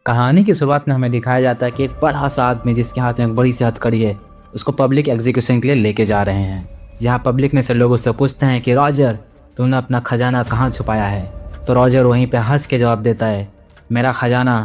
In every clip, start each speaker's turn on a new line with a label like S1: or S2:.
S1: कहानी की शुरुआत में हमें दिखाया जाता है कि एक बड़ा सा आदमी जिसके हाथ में एक बड़ी सी हथकड़ी है उसको पब्लिक एग्जीक्यूशन के लिए लेके जा रहे हैं। जहाँ पब्लिक में से लोग उससे पूछते हैं कि रॉजर, तुमने अपना खजाना कहाँ छुपाया है? तो रॉजर वहीं पे हंस के जवाब देता है, मेरा खजाना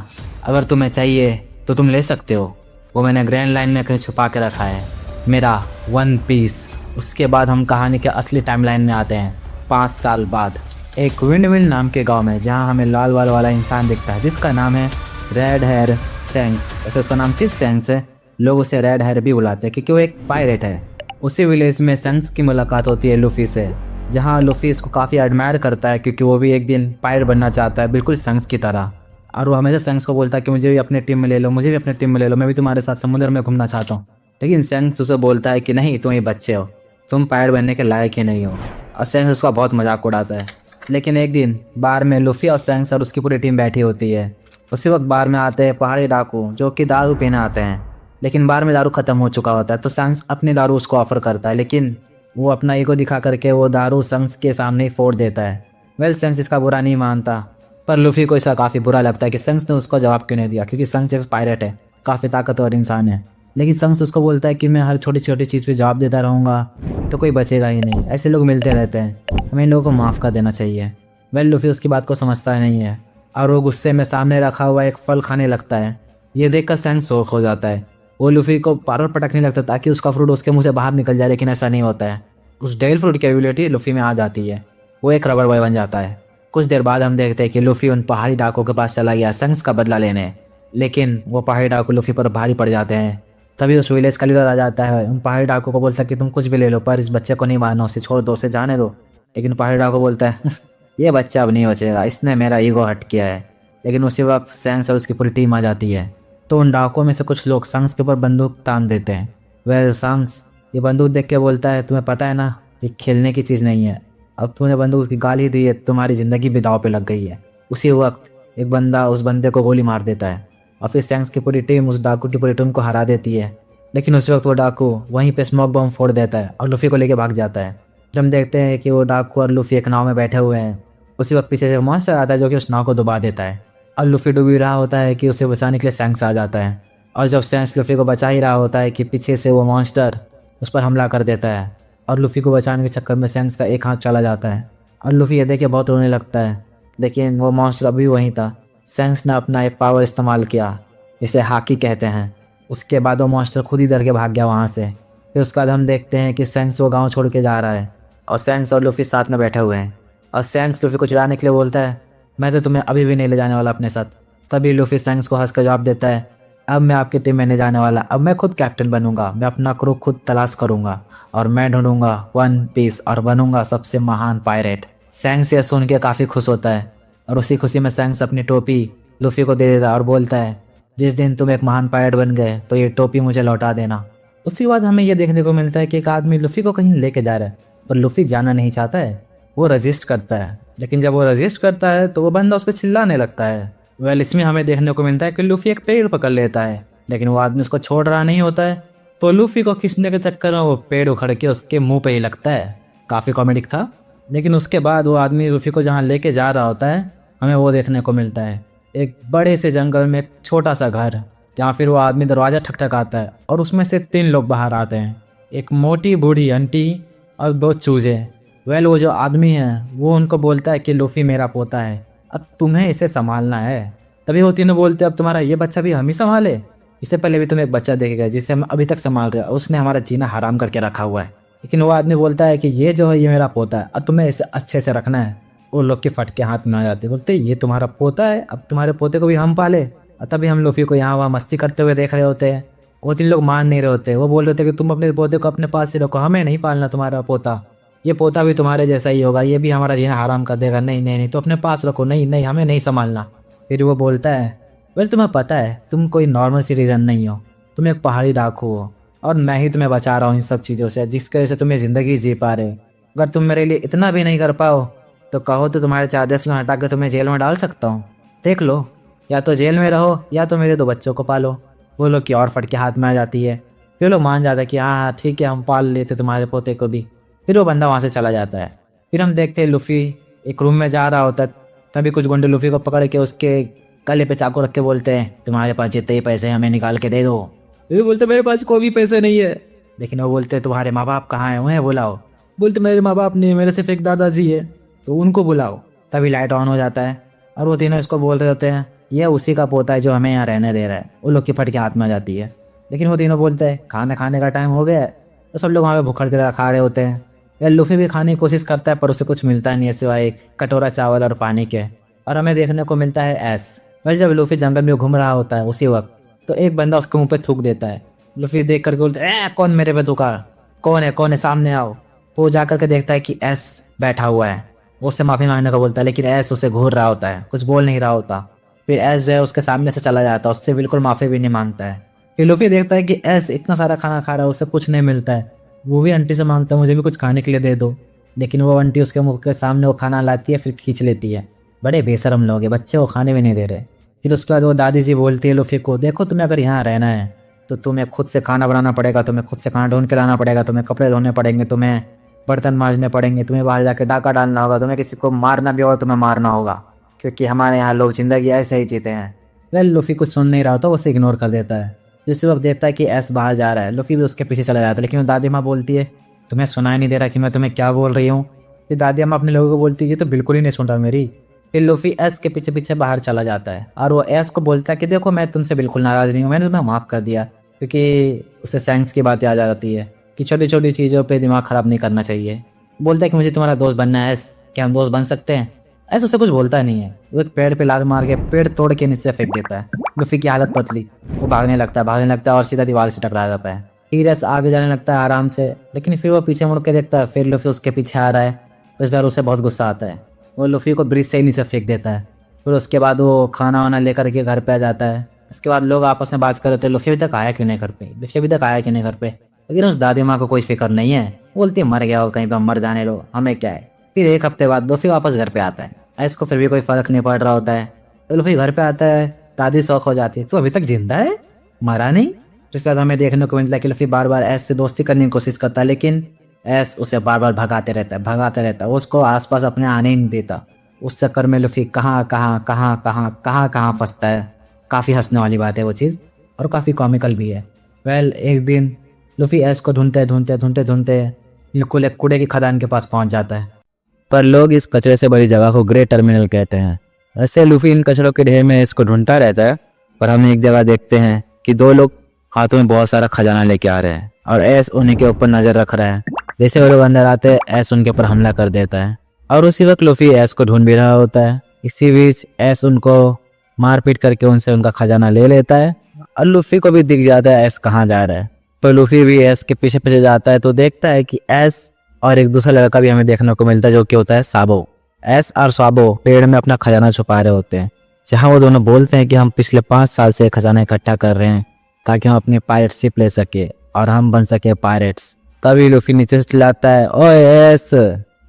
S1: अगर तुम्हें चाहिए तो तुम ले सकते हो, वो मैंने ग्रैंड लाइन में कहीं छुपा के रखा है, मेरा वन पीस। उसके बाद हम कहानी के असली टाइमलाइन में आते हैं 5 साल बाद एक विंडमिल नाम के गांव में, जहां हमें लाल बाल वाला इंसान दिखता है जिसका नाम है रेड हेयर सेंस। वैसे उसका नाम सिर्फ सेंस है, लोग उसे रेड हेयर भी बुलाते हैं क्योंकि वो एक पायरेट है। उसी विलेज में सेंस की मुलाकात होती है लूफी से, जहाँ लूफी इसको काफ़ी एडमायर करता है क्योंकि वो भी एक दिन पायरेट बनना चाहता है बिल्कुल सेंस की तरह। और वो हमेशा सेंस को बोलता है कि मुझे भी अपने टीम में ले लो, मुझे भी अपने टीम में ले लो, मैं भी तुम्हारे साथ समुद्र में घूमना चाहता हूँ। लेकिन सेंस उसे बोलता है कि नहीं, तुम ही बच्चे हो, तुम पायरेट बनने के लायक ही नहीं हो। और सेंस उसका बहुत मजाक उड़ाता है। लेकिन एक दिन बार में लूफी और सेंस और उसकी पूरी टीम बैठी होती है। उसी वक्त बार में आते हैं पहाड़ी डाकू जो कि दारू पीने आते हैं, लेकिन बार में दारू खत्म हो चुका होता है। तो सेंस अपनी दारू उसको ऑफर करता है, लेकिन वो अपना ईगो दिखा करके वो दारू सेंस के सामने ही फोड़ देता है। वेल, सेंस इसका बुरा नहीं मानता, पर लूफी को इसका काफ़ी बुरा लगता है कि सेंस ने उसको जवाब क्यों नहीं दिया, क्योंकि सेंस एक पायरेट है, काफ़ी ताकतवर इंसान है। लेकिन सेंस उसको बोलता है कि मैं हर छोटी छोटी चीज़ पे जवाब देता रहूँगा तो कोई बचेगा ही नहीं, ऐसे लोग मिलते रहते हैं, हमें इन लोगों को माफ़ कर देना चाहिए। वेल, लूफी उसकी बात को समझता नहीं है और वो गुस्से में सामने रखा हुआ एक फल खाने लगता है। ये देखकर सेंस शौक हो जाता है। वो लूफी को बार बार पटकने लगता है ताकि उसका फ्रूट उसके मुंह से बाहर निकल जाए, लेकिन ऐसा नहीं होता है। उस डेल फ्रूट की एबिलिटी लूफी में आ जाती है, वो एक रबर बॉय बन जाता है। कुछ देर बाद हम देखते हैं कि लूफी उन पहाड़ी डाकुओं के पास चला गया सेंस का बदला लेने, लेकिन वो पहाड़ी डाकू लूफी पर भारी पड़ जाते हैं। तभी उस विलेज का लीडर आ जाता है, उन पहाड़ी डाकू को बोलता है कि तुम कुछ भी ले लो पर इस बच्चे को नहीं मारना, उसे छोड़ दो, उसे जाने दो। लेकिन पहाड़ी डाकू बोलता है ये बच्चा अब नहीं बचेगा, इसने मेरा ईगो हट किया है। लेकिन उसी वक्त सेंस और उसकी पूरी टीम आ जाती है। तो उन डाकुओं में से कुछ लोग सेंस के ऊपर बंदूक तान देते हैं। वह सेंस ये बंदूक देख के बोलता है, तुम्हें पता है ना ये खेलने की चीज़ नहीं है, अब तूने बंदूक की गाली दी है, तुम्हारी ज़िंदगी भी दांव पे लग गई है। उसी वक्त एक बंदा उस बंदे को गोली मार देता है और फिर सेंस की पूरी टीम उस डाकू की पूरी टीम को हरा देती है। लेकिन उस वक्त वो डाकू वहीं पे स्मोक बम फोड़ देता है और लूफी को लेके भाग जाता है। फिर हम देखते हैं कि वो डाकू और लूफी एक नाव में बैठे हुए हैं। उसी वक्त पीछे से मॉन्स्टर आता है जो कि उस नाव को डुबा देता है और लूफी डूब ही रहा होता है कि उसे बचाने के लिए सेंस आ जाता है। और जब सेंस लूफी को बचा ही रहा होता है कि पीछे से वो मॉन्स्टर उस पर हमला कर देता है और लूफी को बचाने के चक्कर में सेंस का एक हाथ चला जाता है और लूफी ये देख के बहुत रोने लगता है। लेकिन वो मॉन्स्टर अभी वहीं था। सेंस ने अपना एक पावर इस्तेमाल किया, इसे हाकी कहते हैं। उसके बाद वो मॉन्स्टर खुद ही डर के भाग गया वहाँ से। फिर उसके बाद हम देखते हैं कि सेंस वो गाँव छोड़ के जा रहा है और सेंस और लूफी साथ में बैठे हुए हैं और सेंस लूफी को चिढ़ाने के लिए बोलता है, मैं तो तुम्हें अभी भी नहीं ले जाने वाला अपने साथ। तभी लूफी सेंस को हंस कर जवाब देता है, अब मैं आपकी टीम में नहीं जाने वाला, अब मैं खुद कैप्टन बनूंगा, मैं अपना क्रू खुद तलाश करूंगा और मैं ढूंढूंगा वन पीस और बनूंगा सबसे महान पायरेट। सेंस ये सुन के काफ़ी खुश होता है और उसी खुशी में सेंस अपनी टोपी लूफी को दे देता है और बोलता है, जिस दिन तुम एक महान पायरेट बन गए तो ये टोपी मुझे लौटा देना। उसके बाद हमें यह देखने को मिलता है कि एक आदमी लूफी को कहीं लेके जा रहा है, पर लूफी जाना नहीं चाहता है। वो रजिस्ट करता है, लेकिन जब वो रजिस्ट करता है तो वो बंदा उस पर चिल्लाने लगता है। वेल, इसमें हमें देखने को मिलता है कि लूफी एक पेड़ पकड़ लेता है, लेकिन वो आदमी उसको छोड़ रहा नहीं होता है। तो लूफी को खींचने के चक्कर में वो पेड़ उखड़ के उसके मुंह पे ही लगता है। काफ़ी कॉमेडिक था। लेकिन उसके बाद वो आदमी लूफी को जहाँ लेके जा रहा होता है हमें वो देखने को मिलता है एक बड़े से जंगल में एक छोटा सा घर, जहाँ फिर वो आदमी दरवाज़ा ठकठकाता है और उसमें से 3 लोग बाहर आते हैं, एक मोटी बूढ़ी आंटी और 2 चूजे। वेल, वो जो आदमी है वो उनको बोलता है कि लूफी मेरा पोता है, अब तुम्हें इसे संभालना है। तभी वो तीनों बोलते हैं, अब तुम्हारा ये बच्चा भी हम ही संभाले, इससे पहले भी तुम एक बच्चा देखे गए जिसे हम अभी तक संभाल रहे हैं, उसने हमारा जीना हराम करके रखा हुआ है। लेकिन वो आदमी बोलता है कि ये जो है ये मेरा पोता है, अब तुम्हें इसे अच्छे से रखना है। वो लोग के फटके हाथ में आ जाते, बोलते ये तुम्हारा पोता है, अब तुम्हारे पोते को भी हम पाले। और तभी हम लूफी को यहाँ वहाँ मस्ती करते हुए देख रहे होते हैं। वो 3 लोग मान नहीं रहे होते, वो बोल रहे थे कि तुम अपने पोते को अपने पास ही रखो, हमें नहीं पालना तुम्हारा पोता, ये पोता भी तुम्हारे जैसा ही होगा, ये भी हमारा जीना हराम कर देगा, नहीं नहीं नहीं तो अपने पास रखो, नहीं नहीं हमें नहीं संभालना। फिर वो बोलता है, वेल तुम्हें पता है तुम कोई नॉर्मल सिटीजन नहीं हो, तुम एक पहाड़ी डाकू हो और मैं ही तुम्हें बचा रहा हूँ इन सब चीज़ों से जिसकी वजह से तुम्हें ज़िंदगी जी पा रहे हो। अगर तुम मेरे लिए इतना भी नहीं कर पाओ तो कहो तो तुम्हारे चार्जेस में हटा कर तुम्हें जेल में डाल सकता हूँ, देख लो, या तो जेल में रहो या तो मेरे 2 बच्चों को पालो। वो लोग की और फटके हाथ में आ जाती है। फिर लोग मान जाता है कि हाँ ठीक है हम पाल लेते तुम्हारे पोते को भी। फिर वो बंदा वहाँ से चला जाता है। फिर हम देखते हैं लूफी एक रूम में जा रहा होता है, तभी कुछ गुंडे लूफी को पकड़ के उसके गले पे चाकू रख के बोलते हैं तुम्हारे पास जितने ही पैसे हैं हमें निकाल के दे दो। ये बोलते मेरे पास कोई भी पैसे नहीं है। लेकिन वो बोलते तुम्हारे माँ बाप कहाँ हैं, उन्हें बुलाओ। बोलते मेरे माँ बाप नहीं, मेरे सिर्फ एक दादाजी है, तो उनको बुलाओ। तभी लाइट ऑन हो जाता है और वो तीनों इसको बोल रहे होते हैं ये उसी का पोता है जो हमें यहाँ रहने दे रहा है। वो लोग की फट के हाथ में आ जाती है। लेकिन वो तीनों बोलते हैं खाना खाने का टाइम हो गया है। तो सब लोग वहाँ पे भूखड़ के खा रहे होते हैं। यार लूफी भी खाने की कोशिश करता है पर उसे कुछ मिलता नहीं है सिवाय एक कटोरा चावल और पानी के। और हमें देखने को मिलता है एस। वह जब लूफी जंगल में घूम रहा होता है उसी वक्त तो एक बंदा उसके मुंह पे थूक देता है। लूफी देख करके बोलता है कौन मेरे पे थूका, कौन है सामने आओ। वो जा करके देखता है कि एस बैठा हुआ है। वो उससे माफी मांगने को बोलता है लेकिन एस उसे घूर रहा होता है, कुछ बोल नहीं रहा होता। फिर एस जो है उसके सामने से चला जाता है, उससे बिल्कुल माफी भी नहीं मांगता है। फिर लूफी देखता है कि एस इतना सारा खाना खा रहा है, उससे कुछ नहीं मिलता है। वो भी आंटी से मांगता है मुझे भी कुछ खाने के लिए दे दो। लेकिन वो आंटी उसके मुंह के सामने वो खाना लाती है फिर खींच लेती है। बड़े बेशरम लोग हैं, बच्चे को खाने भी नहीं दे रहे। फिर उसके बाद वो दादी जी बोलती है लूफी को देखो तुम्हें अगर यहाँ रहना है तो तुम्हें खुद से खाना बनाना पड़ेगा, तुम्हें खुद से खाना ढूंढ के लाना पड़ेगा, तुम्हें कपड़े धोने पड़ेंगे, तुम्हें बर्तन मांजने पड़ेंगे, तुम्हें बाहर जाकर डाका डालना होगा, तुम्हें किसी को मारना भी होगा, तुम्हें मारना होगा, क्योंकि हमारे यहाँ लोग जिंदगी ऐसे ही जीते हैं। वेल लूफी कुछ सुन नहीं रहा होता, उसे इग्नोर कर देता है। जिस वक्त देखता है कि एस बाहर जा रहा है लूफी भी उसके पीछे चला जाता है। लेकिन वो दादी माँ बोलती है तुम्हें सुनाई नहीं दे रहा कि मैं तुम्हें क्या बोल रही हूँ। फिर दादी माँ अपने लोगों को बोलती है तो बिल्कुल ही नहीं सुन रहा मेरी। फिर लूफी एस के पीछे पीछे बाहर चला जाता है और वो एस को बोलता है कि देखो मैं तुमसे बिल्कुल नाराज नहीं हूँ, मैंने तुम्हें माफ़ कर दिया। क्योंकि उसे साइंस की बातें आ जाती है कि छोटी छोटी चीज़ों पे दिमाग ख़राब नहीं करना चाहिए। बोलता है कि मुझे तुम्हारा दोस्त बनना है एस, क्या हम दोस्त बन सकते हैं। एस उसे कुछ बोलता नहीं है। वो एक पेड़ पे लात मार के पेड़ तोड़ के नीचे फेंक देता है। लूफी की हालत पतली, वो भागने लगता है और सीधा दीवार से टकरा जाता है। फिर एस आगे जाने लगता है आराम से, लेकिन फिर वो पीछे मुड़ के देखता है फिर लूफी उसके पीछे आ रहा है। इस बार उसे बहुत गुस्सा आता है, वो लूफी को ब्रिज से ही नीचे फेंक देता है। फिर उसके बाद वो खाना वाना लेकर के घर पे आ जाता है। उसके बाद लोग आपस में बात कर रहे थे लूफी अभी तक आया क्यों नहीं घर पे, लूफी अभी तक आया क्यों नहीं घर पे। लेकिन उस दादी माँ को कोई फिक्र नहीं है, बोलती है मर गया हो कहीं पर, मर जाने लो, हमें क्या है। फिर एक हफ्ते बाद लूफी वापस घर पे आता है। इसको फिर भी कोई फर्क नहीं पड़ रहा होता है। तो लूफी घर पे आता है, दादी शौक हो जाती है तो अभी तक जिंदा है, मरा नहीं। उसके बाद हमें देखने को मिलता है कि लूफी बार बार एस से दोस्ती करने की कोशिश करता है लेकिन एस उसे बार बार भगाते रहता है, उसको आसपास अपने आने ही नहीं देता। उस चक्कर में लूफी कहाँ फंसता है। काफ़ी हंसने वाली बात है वो चीज़ और काफ़ी कॉमिकल भी है। वेल एक दिन लूफी एस को ढूंढते बिल्कुल एक कूड़े की खदान के पास पहुंच जाता है। पर लोग इस कचरे से बड़ी जगह को ग्रे टर्मिनल कहते हैं। ऐसे लूफी इन कचरों के ढेर में इसको ढूंढता रहता है। पर हम एक जगह देखते हैं कि दो लोग हाथों में बहुत सारा खजाना लेके आ रहे हैं और एस उन्हीं के ऊपर नजर रख रहा है। जैसे वो लोग अंदर आते हैं एस उनके ऊपर हमला कर देता है और उसी वक्त लूफी एस को ढूंढ भी रहा होता है। इसी बीच एस उनको मारपीट करके उनसे उनका खजाना ले लेता है और लूफी को भी दिख जाता है एस कहाँ जा रहा है। पर लूफी भी एस के पीछे पीछे जाता है तो देखता है कि एस और एक दूसरा लड़का भी हमें देखने को मिलता है जो कि होता है साबो। एस और साबो पेड़ में अपना खजाना छुपा रहे होते हैं, जहाँ वो दोनों बोलते हैं कि हम पिछले 5 साल से खजाना इकट्ठा कर रहे हैं ताकि हम अपनी पायरेट शिप ले सके और हम बन सके पायरेट्स। तभी लूफी नीचे से चिल्लाता है ओए एस,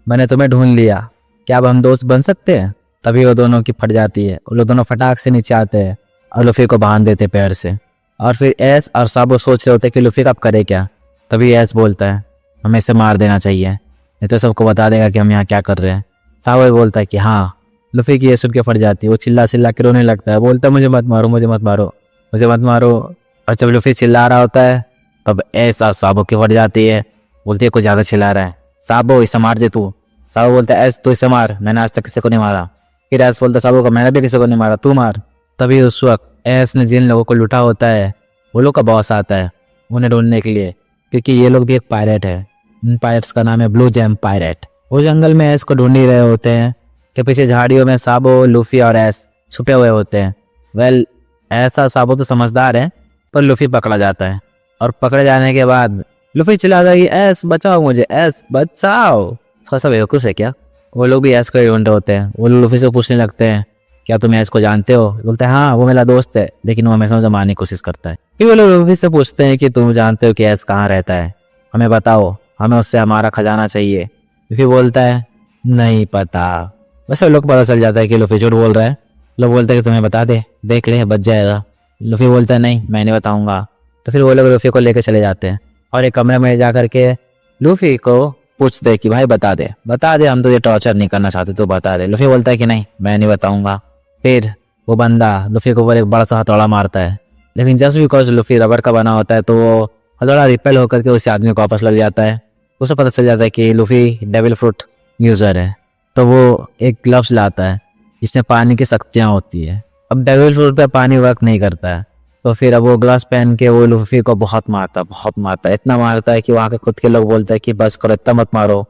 S1: मैंने तुम्हें ढूंढ लिया, क्या अब हम दोस्त बन सकते हैं। तभी वो दोनों की फट जाती है, वो लोग दोनों फटाक से नीचे आते हैं और लूफी को बांध देते पेड़ से। और फिर एस और साबो सोच रहे होते हैं कि लूफी कब करे क्या। तभी एस बोलता है हमें इसे मार देना चाहिए, नहीं तो सबको बता देगा कि हम यहाँ क्या कर रहे हैं। साबो बोलता है कि हाँ। लूफी की ये सुन के फट जाती है, वो चिल्ला के रोने लगता है, बोलता है मुझे मत मारो। और जब लूफी चिल्ला रहा होता है तब एस और साबो की फट जाती है, बोलती है कुछ ज़्यादा चिल्ला रहा है, साबो इसे मार दे तू। साबो बोलता है एस तू इसे मार, मैंने आज तक किसी को नहीं मारा। फिर एस बोलता है साबो को मैंने भी किसी को नहीं मारा, तू मार। तभी उस वक्त एस ने जिन लोगों को लूटा होता है वो लोग का बॉस आता है उन्हें ढूंढने के लिए, क्योंकि ये लोग भी एक पायरेट है। इन पायरेट्स का नाम है ब्लू जेम पायरेट। वो जंगल में एस को ढूंढ ही रहे होते हैं कि पीछे झाड़ियों में साबो, लूफी और एस छुपे हुए होते हैं। वेल एस और साबो तो समझदार है पर लूफी पकड़ा जाता है और पकड़े जाने के बाद लूफी चिल्लाता है कि एस बचाओ मुझे, एस बचाओ। थोड़ा सा बेवकूफ़ है क्या। वो लोग भी एस को ही ढूंढ रहे होते हैं। वो लूफी से पूछने लगते हैं क्या तुम एस को जानते हो। बोलते हैं हाँ वो मेरा दोस्त है, लेकिन वो हमेशा मुझे मारने की कोशिश करता है। फिर वो लोग लूफी से पूछते हैं कि तुम जानते हो कि एस कहाँ रहता है, हमें बताओ, हमें उससे हमारा खजाना चाहिए। लूफी बोलता है नहीं पता। वैसे लोग पता चल जाता है कि लूफी झूठ बोल रहा है। लोग बोलते हैं कि तुम्हें बता दे, देख ले बच जाएगा। लूफी बोलता है नहीं मैं नहीं बताऊंगा। तो फिर वो लोग लूफी को लेकर चले जाते हैं और एक कमरे में जा करके लूफी को पूछते हैं कि भाई बता दे, हम तुझे टॉर्चर नहीं करना चाहते, तो बता दे। लूफी बोलता है कि नहीं मैं नहीं बताऊंगा। फिर वो बंदा लूफी के ऊपर एक बड़ा सा हथौड़ा मारता है, लेकिन जस्ट बिकॉज लूफी रबर का बना होता है तो वो हथौड़ा रिपेल होकर के उस आदमी को वापस लग जाता है। उसे पता चल जाता है कि लूफी डेविल फ्रूट यूज़र है, तो वो एक ग्लव्स लाता है जिसमें पानी की शक्तियाँ होती है। अब डेविल फ्रूट पे पानी वर्क नहीं करता है, तो फिर अब वो ग्लव्स पहन के वो लूफी को बहुत मारता है, इतना मारता है कि वहाँ के खुद के लोग बोलते हैं कि बस करो, इतना मत मारो,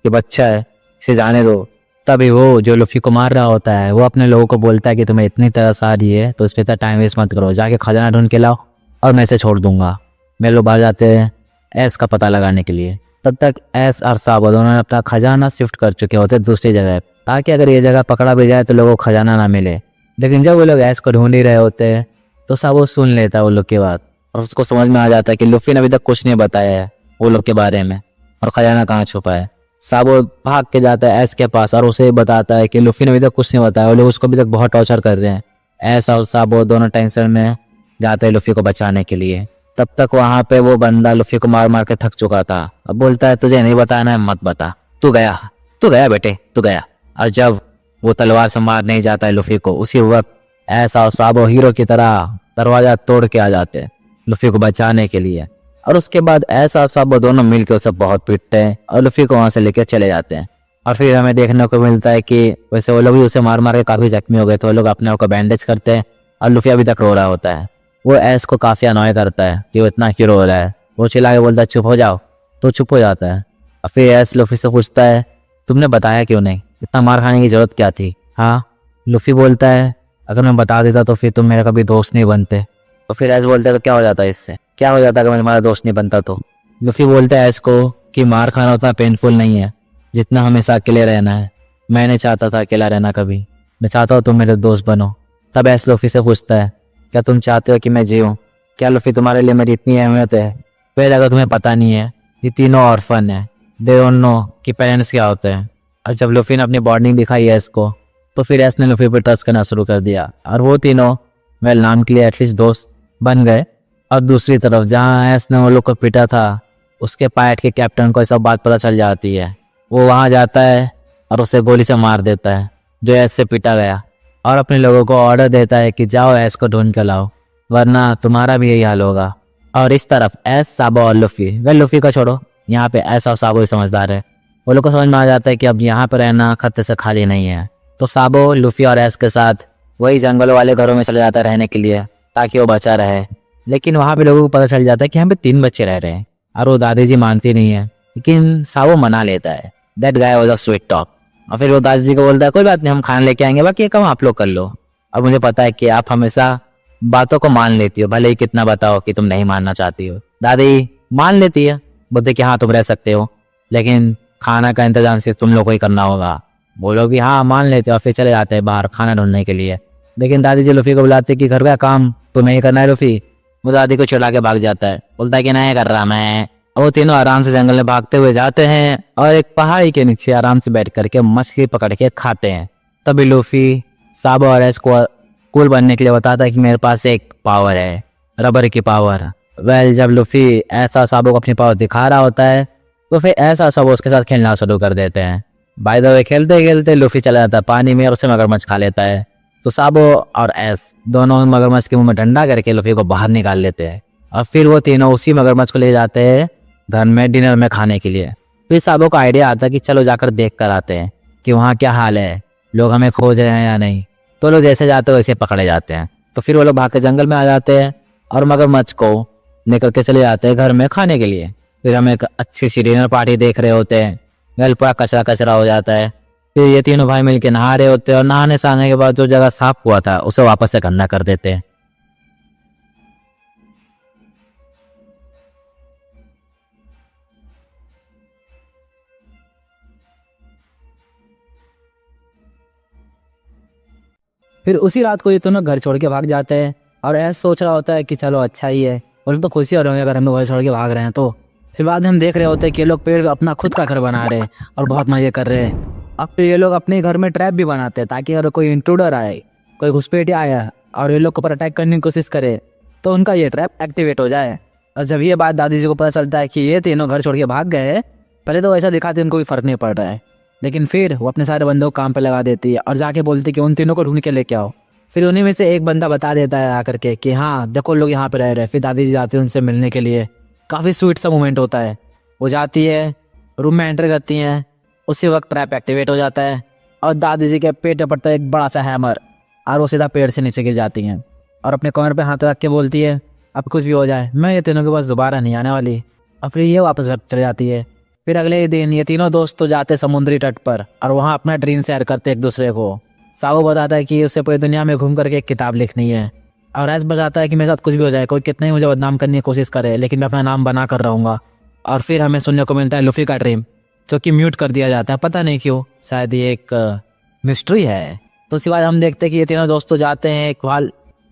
S1: ये बच्चा है, इसे जाने दो। तभी वो जो लूफी को मार रहा होता है वो अपने लोगों को बोलता है कि तुम्हें इतनी तरस आ रही है तो इस पर इतना टाइम वेस्ट मत करो, जाके खजाना ढूंढ के लाओ और मैं इसे छोड़ दूंगा। मेरे लोग बाहर जाते हैं एस का पता लगाने के लिए। तब तक एस और साबो दोनों अपना खजाना शिफ्ट कर चुके होते दूसरी जगह, ताकि अगर ये जगह पकड़ा भी जाए तो लोगों को खजाना ना मिले। लेकिन जब वो लोग एस को ढूंढ ही रहे होते हैं तो साबो सुन लेता है वो लोग की बात और उसको समझ में आ जाता है कि लूफी ने अभी तक कुछ नहीं बताया है वो लोग के बारे में और खजाना कहाँ छुपा है। साबो भाग के जाता है एस के पास और उसे बताता है कि लूफी ने अभी तक कुछ नहीं बताया, वो लोग उसको अभी तक बहुत टॉर्चर कर रहे हैं। एस और साबो दोनों टेंशन में जाते हैं लूफी को बचाने के लिए। तब तक वहाँ पे वो बंदा लूफी को मार मार के थक चुका था। अब बोलता है तुझे नहीं बताना है मत बता, तू गया बेटे तू गया। और जब वो तलवार से मार नहीं जाता है लूफी को, उसी वक्त एस और साबो हीरो की तरह दरवाजा तोड़ के आ जाते हैं लूफी को बचाने के लिए। और उसके बाद ऐसा साबो दोनों मिलकर उसे बहुत पीटते हैं और लूफी को वहां से लेकर चले जाते हैं। और फिर हमें देखने को मिलता है कि वैसे वो लोग भी उसे मार मार के काफी जख्मी हो गए, तो वो लोग अपने आप को बैंडेज करते हैं और लूफी अभी तक रो रहा होता है। वो एस को काफी अनॉय करता है कि वो इतना क्यों रो रहा है। वो चिल्ला के बोलता है चुप हो जाओ, तो चुप हो जाता है। और फिर एस लूफी से पूछता है तुमने बताया क्यों नहीं, इतना मार खाने की जरूरत क्या थी। हाँ, लूफी बोलता है अगर मैं बता देता तो फिर तुम मेरे कभी दोस्त नहीं बनते। तो फिर एस बोलता है तो क्या हो जाता है, इससे क्या हो जाता अगर मैं तुम्हारा दोस्त नहीं बनता तो। लूफी बोलता है एस को कि मार खाना उतना पेनफुल नहीं है जितना हमेशा अकेले रहना है। मैं नहीं चाहता था अकेला रहना कभी, मैं चाहता हूँ तुम मेरे दोस्त बनो। तब एस लूफी से पूछता है क्या तुम चाहते हो कि मैं जीऊँ, क्या लूफी तुम्हारे लिए मेरी इतनी अहमियत है। फिर अगर तुम्हें पता नहीं है ये तीनों ऑर्फन है, दे डोंट नो कि पेरेंट्स क्या होते हैं। और जब लूफी ने अपनी बॉन्डिंग दिखाई एस को तो फिर एस ने लूफी पर ट्रस्ट करना शुरू कर दिया और वो तीनों वेल नाम के लिए एटलीस्ट दोस्त बन गए। और दूसरी तरफ जहाँ एस ने वो लोग को पीटा था उसके पायलट के कैप्टन को सब बात पता चल जाती है। वो वहाँ जाता है और उसे गोली से मार देता है जो एस से पीटा गया, और अपने लोगों को ऑर्डर देता है कि जाओ एस को ढूंढ कर लाओ वरना तुम्हारा भी यही हाल होगा। और इस तरफ एस साबो और लूफी, वेल लूफी को छोड़ो, यहाँ पे एस और साबो ही समझदार है। वो लोग को समझ में आ जाता है कि अब यहाँ पर रहना खतरे से खाली नहीं है, तो साबो लूफी और एस के साथ वही जंगलों वाले घरों में चले जाता है रहने के लिए ताकि वो बचा रहे। लेकिन वहाँ पे लोगों को पता चल जाता है कि यहाँ पे 3 बच्चे रह रहे हैं और वो दादी जी मानती नहीं है, लेकिन साबो मना लेता है। That guy was a sweet talk. और फिर वो दादी जी को बोलता है कोई बात नहीं हम खाना लेके आएंगे, बाकी ये काम आप लोग कर लो। अब मुझे पता है कि आप हमेशा बातों को मान लेती हो, भले ही कितना बताओ कि तुम नहीं मानना चाहती हो। दादी मान लेती है, बोलते कि हाँ तुम रह सकते हो लेकिन खाना का इंतजाम सिर्फ तुम लोग को ही करना होगा। वो लोग भी हाँ मान लेते और फिर चले जाते हैं बाहर खाना ढूंढने के लिए। लेकिन दादी जी लूफी को बुलाते कि घर का काम तुम्हें ही करना है लूफी। वो दादी को चिढ़ा के भाग जाता है, बोलता है कि नहीं कर रहा मैं। वो तीनों आराम से जंगल में भागते हुए जाते हैं और एक पहाड़ी के नीचे आराम से बैठ करके मछली पकड़ के खाते हैं। तभी लूफी साबो और एस को कूल बनने के लिए बताता है कि मेरे पास एक पावर है, रबर की पावर। वेल जब लूफी ऐसा साबो को अपनी पावर दिखा रहा होता है तो फिर ऐसा साबो उसके साथ खेलना शुरू कर देते हैं। बाय द वे खेलते खेलते लूफी चला जाता है पानी में और उसे मगरमच्छ खा लेता है। तो साबो और एस दोनों मगरमच्छ के मुंह में डंडा करके लूफी को बाहर निकाल लेते हैं और फिर वो तीनों उसी मगरमच्छ को ले जाते हैं घर में डिनर में खाने के लिए। फिर साबो को आइडिया आता है कि चलो जाकर देख कर आते हैं कि वहाँ क्या हाल है, लोग हमें खोज रहे हैं या नहीं। तो लोग जैसे जाते वैसे पकड़े जाते हैं। तो फिर वो लोग भाग के जंगल में आ जाते हैं और मगरमच्छ को निकल के चले जाते हैं घर में खाने के लिए। फिर हम एक अच्छी सी डिनर पार्टी देख रहे होते हैं। वेल पूरा कचरा कचरा हो जाता है। फिर ये तीनों भाई मिलके नहा रहे होते हैं और नहाने से आने के बाद जो जगह साफ हुआ था उसे वापस से गंदा कर देते हैं। फिर उसी रात को ये दोनों घर छोड़ के भाग जाते हैं और ऐसा सोच रहा होता है कि चलो अच्छा ही है, और तो खुशी हो रही है अगर हम लोग घर छोड़ के भाग रहे हैं तो। फिर बाद में हम देख रहे होते हैं कि ये लोग पेड़ अपना खुद का घर बना रहे हैं और बहुत मजे कर रहे हैं। अब फिर ये लोग अपने घर में ट्रैप भी बनाते हैं ताकि अगर कोई इंट्रूडर आए, कोई घुसपैठिया आया और ये लोग को पर अटैक करने की कोशिश करे तो उनका ये ट्रैप एक्टिवेट हो जाए। और जब ये बात दादी जी को पता चलता है कि ये तीनों घर छोड़ के भाग गए, पहले तो ऐसा दिखाते उनको कोई फर्क नहीं पड़ रहा है, लेकिन फिर वो अपने सारे बंदों को काम पे लगा देती है और जाके बोलती है कि उन तीनों को ढूंढ के लेके आओ। फिर उन्हीं में से एक बंदा बता देता है आकर के कि हाँ देखो लोग यहाँ पे रह रहे हैं। फिर दादी जी जाती है उनसे मिलने के लिए। काफ़ी स्वीट सा मोमेंट होता है। वो जाती है, रूम में एंटर करती हैं, उसी वक्त ट्रैप एक्टिवेट हो जाता है और दादी जी के पेट में पड़ता है एक बड़ा सा हैमर और वो सीधा पेड़ से नीचे गिर जाती हैं और अपने कमर पे हाथ रख के बोलती है अब कुछ भी हो जाए मैं ये तीनों के पास दोबारा नहीं आने वाली। और फिर ये वापस घर चले जाती है। फिर अगले दिन ये तीनों दोस्त तो जाते समुद्री तट पर और वहाँ अपना ड्रीम शेयर करते एक दूसरे को। सावो बताता है कि उसे पूरी दुनिया में घूम करके एक किताब लिखनी है और ऐस बताता है कि मेरे साथ कुछ भी हो जाए, कोई कितना ही मुझे बदनाम करने की कोशिश करे, लेकिन मैं अपना नाम बना कर रहूँगा। और फिर हमें सुनने को मिलता है लूफी का ड्रीम जो कि म्यूट कर दिया जाता है, पता नहीं क्यों, शायद ये एक मिस्ट्री है। तो उसके बाद हम देखते हैं कि ये तीनों दोस्त तो जाते हैं एक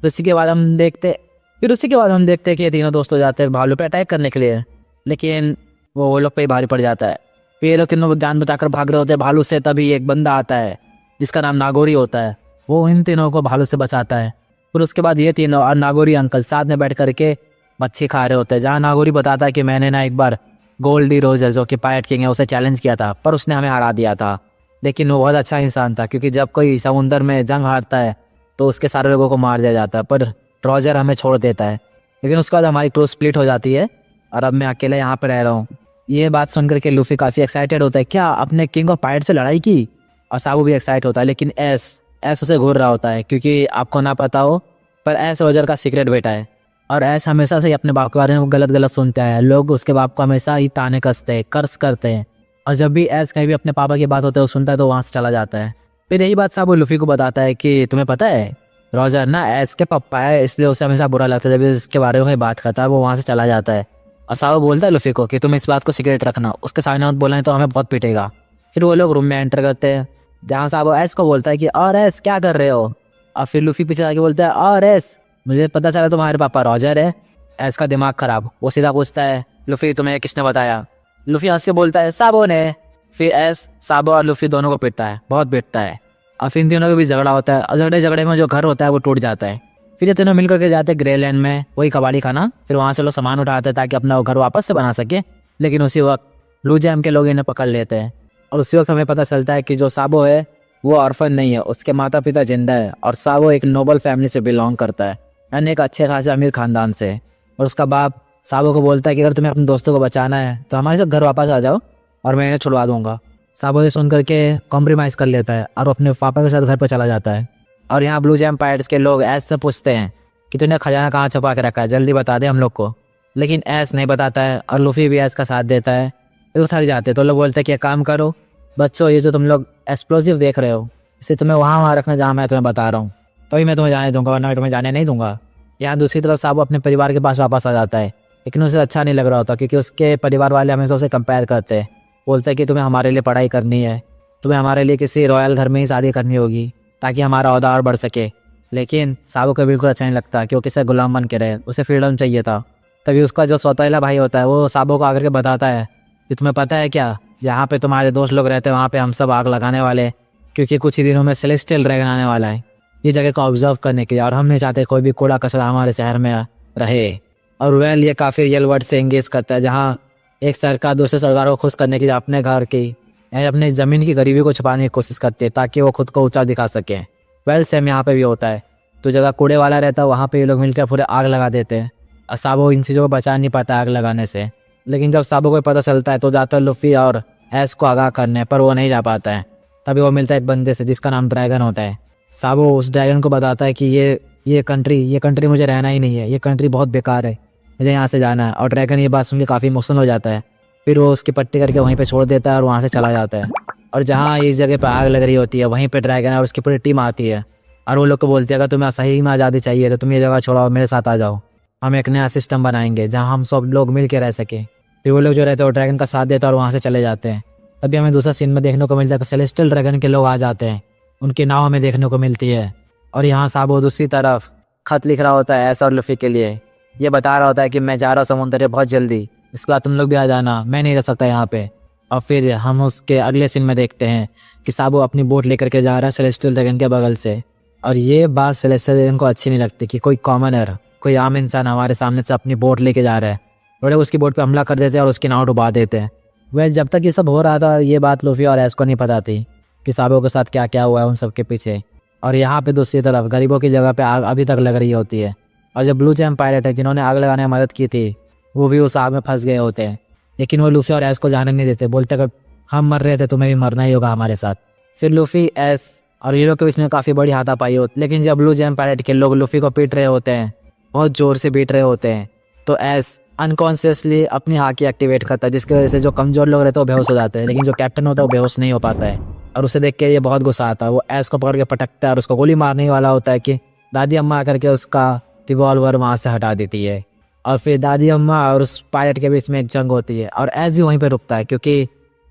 S1: उसी के बाद हम देखते हैं कि ये तीनों दोस्त तो जाते हैं भालू पे अटैक करने के लिए, लेकिन वो लोग पे ही भारी पड़ जाता है। फिर ये लोग तीनों जान बचाकर भाग रहे होते हैं भालू से। तभी एक बंदा आता है जिसका नाम नागोरी होता है, वो इन तीनों को भालू से बचाता है। फिर उसके बाद ये तीनों और नागोरी अंकल साथ में बैठ करके मच्छी खा रहे होते हैं, जहाँ नागोरी बताता है कि मैंने ना एक बार गोल्डी रोजर जो कि पायरेट किंग है उसे चैलेंज किया था पर उसने हमें हरा दिया था। लेकिन वो बहुत अच्छा इंसान था क्योंकि जब कोई समुंदर में जंग हारता है तो उसके सारे लोगों को मार दिया जाता है, पर रोजर हमें छोड़ देता है। लेकिन उसके बाद हमारी क्रू स्प्लिट हो जाती है और अब मैं अकेले यहाँ पे रह रहा हूँ। ये बात सुनकर के लूफी काफ़ी एक्साइटेड होता है, क्या अपने किंग ऑफ पायरेट से लड़ाई की? और साबू भी एक्साइट होता है, लेकिन एस उसे घूर रहा होता है क्योंकि आपको ना पता हो पर एस रोजर का सीक्रेट बेटा है और एस हमेशा से ही अपने बाप के बारे में गलत सुनता है। लोग उसके बाप को हमेशा ही ताने कसते हैं, कर्ज करते हैं और जब भी एस कहीं भी अपने पापा की बात होती है वो सुनता है तो वहाँ से चला जाता है। फिर यही बात साबू लूफी को बताता है कि तुम्हें पता है रोजर ना एस के पापा है, इसलिए उसे हमेशा बुरा लगता है जब इसके बारे में बात करता है वो वहाँ से चला जाता है। और साबू बोलता है लूफी को कि तुम इस बात को सीक्रेट रखना, उसके सामने मत बोलना तो हमें बहुत पीटेगा। फिर वो लोग रूम में एंटर करते हैं जहाँ साबू एस को बोलता है कि और एस क्या कर रहे हो? और फिर लूफी पीछे आके बोलता है और एस मुझे पता चला तुम्हारे पापा रोजर है। एस का दिमाग खराब, वो सीधा पूछता है लूफी तुम्हें किसने बताया? लूफी हंस के बोलता है साबो ने। फिर एस साबो और लूफी दोनों को पीटता है, बहुत पीटता है और फिर इन तीनों के बीच झगड़ा होता है और झगड़े में जो घर होता है वो टूट जाता है। फिर ये तीनों मिल करके जाते हैं ग्रेलैंड में वही कबाड़ी खाना। फिर वहाँ से लोग सामान उठाते हैं ताकि अपना घर वापस से बना सके, लेकिन उसी वक्त ब्लू जैम के लोग इन्हें पकड़ लेते हैं और उसी वक्त हमें पता चलता है कि जो साबो है वो ऑर्फन नहीं है, उसके माता पिता जिंदा है और साबो एक नोबल फैमिली से बिलोंग करता है, यानी एक अच्छे खासे अमीर खानदान से। और उसका बाप साबो को बोलता है कि अगर तुम्हें अपने दोस्तों को बचाना है तो हमारे साथ घर वापस आ जाओ और मैं इन्हें छुड़वा दूंगा। साबो ये सुन करके कॉम्प्रोमाइज़ कर लेता है और अपने पापा के साथ घर पर चला जाता है। और यहाँ ब्लू जैम पायरेट्स के लोग ऐस से पूछते हैं कि तूने खजाना कहाँ छुपा के रखा है, जल्दी बता दे हम लोग को। लेकिन ऐस नहीं बताता है और लूफी भी ऐस का साथ देता है। फिर थक जाते तो लोग बोलते हैं कि एक काम करो बच्चों, ये जो तुम लोग एक्सप्लोजिव देख रहे हो इसे तुम्हें वहाँ रखना जहाँ मैं तुम्हें बता रहा हूँ, तभी मैं तुम्हें जाने दूंगा, वरना मैं तुम्हें जाने नहीं दूंगा। यहाँ दूसरी तरफ साबू अपने परिवार के पास वापस आ जाता है, लेकिन उसे अच्छा नहीं लग रहा होता क्योंकि उसके परिवार वाले हमेशा उसे कंपेयर करते हैं। बोलते हैं कि तुम्हें हमारे लिए पढ़ाई करनी है, तुम्हें हमारे लिए किसी रॉयल घर में ही शादी करनी होगी ताकि हमारा ओहदा और बढ़ सके। लेकिन साबू को बिल्कुल अच्छा नहीं लगता क्योंकि उसे गुलाम बन के रहे, उसे फ्रीडम चाहिए था। तभी उसका जो सौतेला भाई होता है वो साबू को आकर के बताता है कि तुम्हें पता है क्या, जहाँ पे तुम्हारे दोस्त लोग रहते हैं वहाँ पे हम सब आग लगाने वाले, क्योंकि कुछ ही दिनों में सेलेस्टियल ड्रैगन आने वाला है ये जगह को ऑब्जर्व करने के लिए, और हम नहीं चाहते कोई भी कूड़ा कचरा हमारे शहर में रहे। और वेल ये काफ़ी रियल वर्ड से एंगेज करता है, जहाँ एक सरकार दूसरे सरकार को खुश करने के लिए अपने घर की यानी अपनी ज़मीन की गरीबी को छुपाने की कोशिश करती है ताकि वो खुद को ऊंचा दिखा सके। वेल सेम यहाँ पे भी होता है, तो जगह कूड़े वाला रहता है वहाँ पे ये लोग मिलकर पूरे आग लगा देते हैं और साबो इन चीज़ों को बचा नहीं पाता आग लगाने से। लेकिन जब साबो को पता चलता है तो जाता है लूफी और एस को आगाह करने, पर वो नहीं जा पाता है। तभी वो मिलता है एक बंदे से जिसका नाम ड्रैगन होता है। साबो उस ड्रैगन को बताता है कि ये कंट्री मुझे रहना ही नहीं है, ये कंट्री बहुत बेकार है, मुझे यहाँ से जाना है। और ड्रैगन ये बात सुन के काफ़ी इमोशनल हो जाता है, फिर वो उसकी पट्टी करके वहीं पे छोड़ देता है और वहाँ से चला जाता है। और जहाँ इस जगह पर आग लग रही होती है वहीं पे ड्रैगन और उसकी पूरी टीम आती है और वो लोग को बोलती है अगर तुम्हें सही में आज़ादी चाहिए तो तुम ये जगह छोड़ो और मेरे साथ आ जाओ, हम एक नया सिस्टम बनाएंगे जहाँ हम सब लोग मिल के रह सके। फिर वो लोग जो रहते हैं वो ड्रैगन का साथ देते हैं और वहाँ से चले जाते हैं। तभी हमें दूसरा सीन में देखने को मिलता है कि सेलेस्टियल ड्रैगन के लोग आ जाते हैं, उनकी नाव हमें देखने को मिलती है। और यहाँ साबो दूसरी तरफ खत लिख रहा होता है एस और लूफी के लिए, ये बता रहा होता है कि मैं जा रहा हूँ समुद्र बहुत जल्दी, इसके बाद तुम लोग भी आ जाना, मैं नहीं रह सकता यहाँ पे। और फिर हम उसके अगले सीन में देखते हैं कि साबो अपनी बोट लेकर के जा रहा है सेलेस्टियल ड्रैगन के बगल से। और ये बात सेलेस्टियल ड्रैगन को अच्छी नहीं लगती कि कोई कॉमनर, कोई आम इंसान हमारे सामने से अपनी बोट लेके जा रहा है। वो लोग उसकी बोट पे हमला कर देते हैं और उसकी नाव डुबा देते हैं। वह जब तक ये सब हो रहा था ये बात लूफी और एस को नहीं पता थी कि साबो के साथ क्या क्या हुआ है उन सब के पीछे। और यहाँ पे दूसरी तरफ गरीबों की जगह पे आग अभी तक लग रही होती है। और जो ब्लू जैम पायलट है जिन्होंने आग लगाने में मदद की थी, वो भी उस आग में फंस गए होते हैं। लेकिन वो लूफी और एस को जाने नहीं देते, बोलते अगर हम मर रहे थे तुम्हें भी मरना ही होगा हमारे साथ। फिर लूफी, एस और हीरो के बीच में काफ़ी बड़ी हाथापाई होती। लेकिन जब ब्लू जैम पायलट के लोग लूफी को पीट रहे होते हैं, बहुत ज़ोर से पीट रहे होते हैं, तो एस अनकॉन्शियसली अपनी हाकी एक्टिवेट करता है, जिसकी वजह से जो कमज़ोर लोग रहते हैं वो बेहोश हो जाते हैं, लेकिन जो कैप्टन होता है वो बेहोश नहीं हो पाता है। और उसे देख के ये बहुत गुस्सा आता है। वो एस को पकड़ के पटकता है और उसको गोली मारने वाला होता है कि दादी अम्मा आकर के उसका रिवॉल्वर वहाँ से हटा देती है। और फिर दादी अम्मा और उस पायलट के बीच में एक जंग होती है और एस भी वहीं पर रुकता है, क्योंकि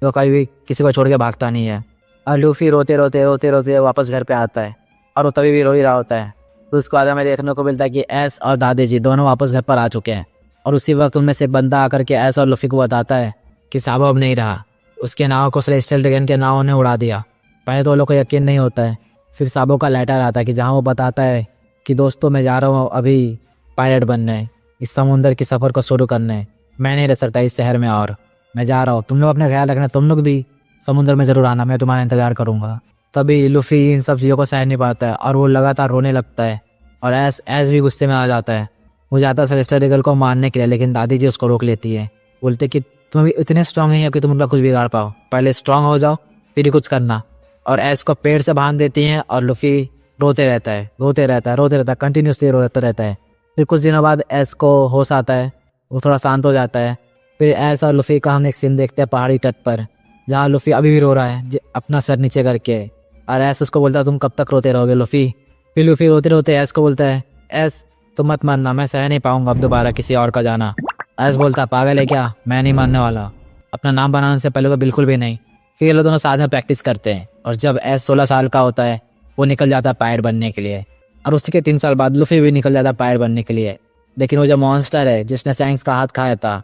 S1: वो कभी भी किसी को छोड़ के भागता नहीं है। और लूफी रोते रोते रोते रोते वापस घर पे आता है और वो तभी भी रो ही रहा होता है। तो उसको बाद में देखने को मिलता है कि एस और दादी जी दोनों वापस घर पर आ चुके हैं। और उसी वक्त उनमें से बंदा आकर के एस और लूफी को बताता है कि साबो अब नहीं रहा, उसके नाव को सेलेस्टियल ड्रैगन के नाव ने उड़ा दिया। पहले तो वो लोग को यकीन नहीं होता है। फिर साबो का लेटर आता है कि जहाँ वो बताता है कि दोस्तों मैं जा रहा हूँ अभी पायलट बनने, इस समुंदर की सफ़र को शुरू करने, मैं नहीं रह सकता इस शहर में और मैं जा रहा हूँ, तुम लोग अपना ख्याल रखना, तुम लोग भी समुद्र में ज़रूर आना, मैं तुम्हारा इंतज़ार करूँगा। तभी लूफी इन सब चीज़ों को सह नहीं पाता है और वो लगातार रोने लगता है। और एस भी गुस्से में आ जाता है। वो जाता है सेलेस्टियल ड्रैगन को मारने के लिए, लेकिन दादी जी उसको रोक लेती है। बोलते कि तुम अभी इतने स्ट्रांग नहीं हो कि तुम उनका कुछ बिगाड़ पाओ, पहले स्ट्रांग हो जाओ फिर ही कुछ करना। और एस को पेड़ से बांध देती हैं और लूफी रोते रहता है, कंटिन्यूसली रोता रहता है। फिर कुछ दिनों बाद एस को होश आता है, वो थोड़ा शांत हो जाता है। फिर एस और लूफी का हम एक सीन देखते हैं पहाड़ी तट पर, जहाँ लूफी अभी भी रो रहा है अपना सर नीचे करके। और एस उसको बोलता है तुम कब तक रोते रहोगे लूफी। फिर लूफी रोते रोते एस को बोलता है एस तुम मत मरना, मैं सह नहीं पाऊंगा अब दोबारा किसी और का जाना। एस बोलता पागल है क्या, मैं नहीं मरने वाला, अपना नाम बनाने से पहले तो बिल्कुल भी नहीं। फिर ये लोग दोनों साथ में प्रैक्टिस करते हैं और जब एस 16 साल का होता है वो निकल जाता है पायलट बनने के लिए। और उसी के 3 साल बाद लूफी भी निकल जाता है पायलट बनने के लिए। लेकिन वो जो मॉन्स्टर है जिसने सैंक्स का हाथ खाया था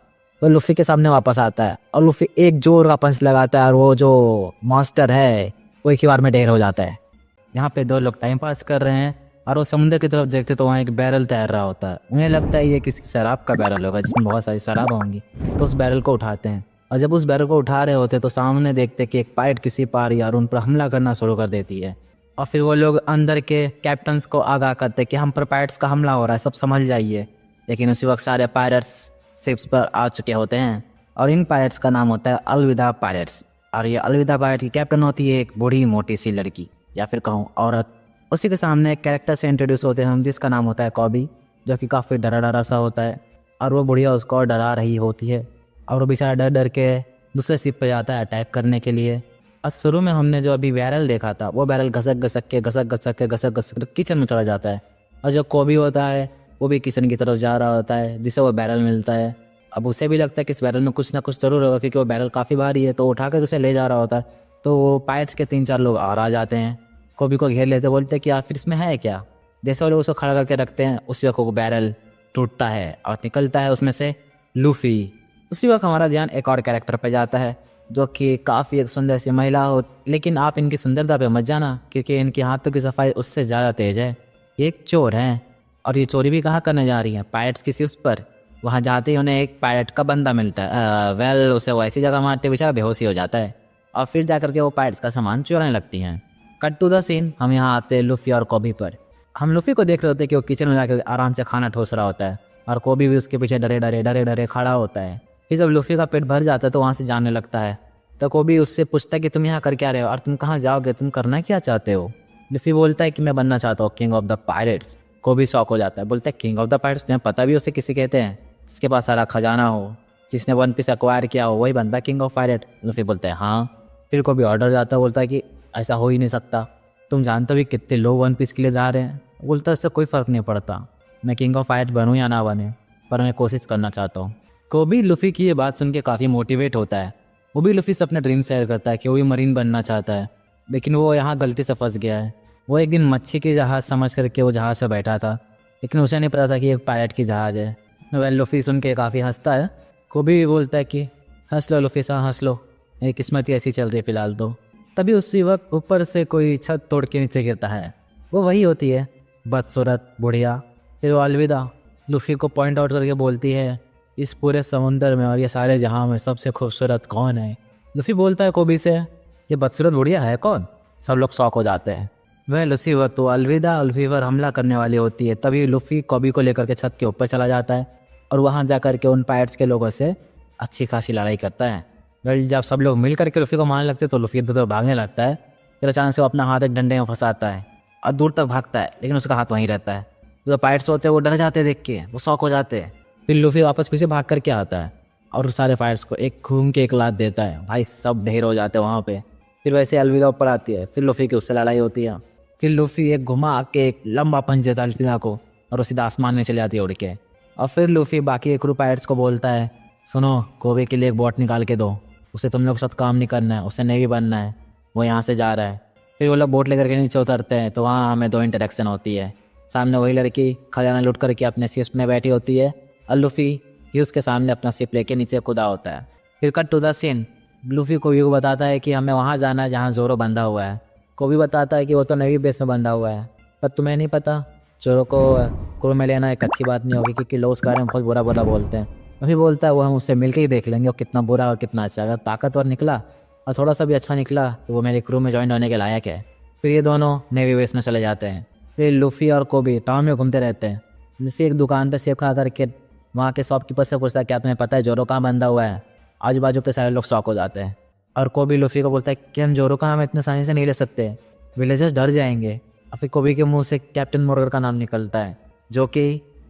S1: वो लूफी के सामने वापस आता है और लूफी एक जोर का पंच लगाता है और वो जो मॉन्स्टर है वो एक ही बार में ढेर हो जाता है। यहाँ पे 2 लोग टाइम पास कर रहे हैं और वो समुद्र की तरफ देखते तो वहाँ एक बैरल तैर रहा होता है। उन्हें लगता है ये किसी शराब का बैरल होगा जिसमें बहुत सारी शराब होंगी, तो उस बैरल को उठाते हैं। और जब उस बैरल को उठा रहे होते तो सामने देखते कि एक पायलट किसी पार और उन पर हमला करना शुरू कर देती है। और फिर वो लोग अंदर के कैप्टन्स को आगाह करते कि हम पर पायलट्स का हमला हो रहा है, सब संभल जाइए। लेकिन उसी वक्त सारे पायलट्स शिप्स पर आ चुके होते हैं और इन पायलट्स का नाम होता है अलविदा पायलट्स। और ये अलविदा पायलट की कैप्टन होती है एक बूढ़ी मोटी सी लड़की या फिर कहूँ औरत। उसी के सामने एक कैरेक्टर से इंट्रोड्यूस होते हैं हम जिसका नाम होता है कॉबी, जो कि काफ़ी डरा डरा सा होता है। और वो बुढ़िया उसको और डरा रही होती है और वो बेचारा डर डर के दूसरे शिप पर जाता है अटैक करने के लिए। और शुरू में हमने जो अभी बैरल देखा था वो बैरल घसक घसक किचन में चला जाता है। और जो कॉबी होता है वो भी किचन की तरफ जा रहा होता है जिसे वो बैरल मिलता है। अब उसे भी लगता है कि इस बैरल में कुछ ना कुछ जरूर होगा, क्योंकि वो बैरल काफ़ी भारी है, तो उठा कर उसे ले जा रहा होता है। तो वो पायलट्स के 3-4 लोग और आ जाते हैं, कॉबी को घेर लेते, बोलते हैं कि यार फिर इसमें है क्या। जैसे वो लोग उसको खड़ा करके रखते हैं उसी वक्त वो बैरल टूटता है और निकलता है उसमें से लूफी। उसी वक्त हमारा ध्यान एक और कैरेक्टर पर जाता है जो कि काफ़ी एक सुंदर सी महिला हो। लेकिन आप इनकी सुंदरता पे मत जाना, क्योंकि इनके हाथों की सफाई उससे ज़्यादा तेज है। एक चोर हैं और ये चोरी भी कहाँ करने जा रही हैं, पायलट्स किसी उस पर। वहाँ जाते ही उन्हें एक पायलट का बंदा मिलता है। उसे वो ऐसी जगह मारते बेचारा बेहोश ही हो जाता है और फिर जा करके वो पायलट्स का सामान चुराने लगती हैं। कट टू द सीन, हम यहाँ आते हैं लूफी और कॉबी पर। हम लूफी को देख रहे होते हैं कि वो किचन में जाकर आराम से खाना ठोस रहा होता है और कॉबी भी उसके पीछे डरे डरे खड़ा होता है। फिर जब लूफी का पेट भर जाता है तो वहाँ से जाने लगता है। तो कॉबी उससे पूछता है कि तुम यहाँ कर क्या रहे हो और तुम कहाँ जाओगे, तुम करना क्या चाहते हो। लूफी बोलता है कि मैं बनना चाहता हूँ king of the pirates. Cobie shock हो जाता है, बोलता है किंग ऑफ द पायरेट्स, तुम्हें पता भी उसे किसी कहते हैं, जिसके पास सारा खजाना हो, जिसने वन पीस एक्वायर किया हो, वही बनता है किंग ऑफ पायरेट। लूफी बोलता है हाँ। फिर कॉबी ऑर्डर जाता है, बोलता है कि ऐसा हो ही नहीं सकता, तुम जानते भी कितने लोग वन पीस के लिए जा रहे हैं। बोलता है इससे कोई फ़र्क नहीं पड़ता, मैं किंग ऑफ पायरेट बनूँ या ना बने, पर मैं कोशिश करना चाहता हूँ। कॉबी लूफी की ये बात सुन के काफ़ी मोटिवेट होता है। वो भी लूफी से अपना ड्रीम शेयर करता है कि वो भी मरीन बनना चाहता है, लेकिन वो यहाँ गलती से फंस गया है। वो एक दिन मच्छी की जहाज़ समझ करके वो जहाज़ पर बैठा था, लेकिन उसे नहीं पता था कि एक पायलट की जहाज़ है। वेल लूफी सुन के काफ़ी हंसता है। कॉबी भी बोलता है कि हंस लो लूफी साहब हंस लो, मेरी किस्मत ही ऐसी चल रही है फिलहाल तो। तभी उसी वक्त ऊपर से कोई छत तोड़ के नीचे गिरता है। वो वही होती है बदसूरत बुढ़िया। फिर वो अलविदा लूफी को पॉइंट आउट करके बोलती है इस पूरे समुंदर में और ये सारे जहां में सबसे खूबसूरत कौन है। लूफी बोलता है कॉबी से ये बदसूरत बुढ़िया है कौन। सब लोग शॉक हो जाते हैं। वह लुफी वो तो अलविदा लुफी पर हमला करने वाली होती है। तभी लुफी कोबी को लेकर के छत के ऊपर चला जाता है और वहाँ जा कर के उन पायरेट्स के लोगों से अच्छी खासी लड़ाई करता है। वेल जब सब लोग मिल करके लुफी को मारने लगते हैं तो लुफी इधर उधर भागने लगता है। फिर अचानक से वो अपना हाथ एक डंडे में फंसाता है और दूर तक भागता है, लेकिन उसका हाथ वहीं रहता है। जो पायरेट्स होते हैं वो डर जाते हैं देख के, वो शॉक हो जाते हैं। फिर लुफी वापस पीछे भाग करके आता है और उस सारे पायरेट्स को एक घूम के एक लात देता है। भाई सब ढेर हो जाते हैं वहाँ पे। फिर वैसे अलविदा ऊपर आती है, फिर लुफी की उससे लड़ाई होती है। फिर लुफी एक घुमा के एक लंबा पंच देता है अलविदा को और वो सीधा आसमान में चली जाती है उड़ के। और फिर लुफी बाकी क्रू पायरेट्स को बोलता है, सुनो कोबे के लिए एक बोट निकाल के दो, उसे तुम लोग के साथ काम नहीं करना है, उसे नेवी बनना है, वो यहाँ से जा रहा है। फिर वो लोग बोट लेकर के नीचे उतरते हैं तो वहाँ हमें दो इंटरेक्शन होती है। सामने वही लड़की खजाना लूट करके अपने शिप में बैठी होती है और लुफी ही उसके सामने अपना शिप लेके नीचे कूदा होता है। फिर cut to the scene, Luffy Koby को बताता है कि हमें वहाँ जाना है जहाँ जोरो बंधा हुआ है। कोबी बताता है कि वो तो नेवी बेस में बंधा हुआ है, पर तुम्हें नहीं पता जोरो को क्रू में लेना एक अच्छी बात नहीं होगी क्योंकि लोग उसके बारे में बहुत बुरा बुरा बोलते हैं। वही बोलता है वो हम उससे मिलकर ही देख लेंगे वो कितना बुरा और कितना अच्छा। अगर ताकतवर निकला और थोड़ा सा भी अच्छा निकला तो वो मेरे क्रू में ज्वाइन होने के लायक है। फिर ये दोनों नेवी बेस में चले जाते हैं। फिर लुफी और कोबी टाउन में घूमते रहते हैं। लुफी एक दुकान पे सेब खा करके वहाँ के शॉपकीपर से पूछता है क्या तुम्हें पता है जोरो कहाँ बंधा हुआ है। आजू बाजू के सारे लोग शॉक हो जाते हैं और कोबी लुफी को बोलता है कि हम जोरो का नाम इतने आसानी से नहीं ले सकते, विलेजर्स डर जाएंगे। और फिर कोबी के मुंह से कैप्टन मॉर्गन का नाम निकलता है जो कि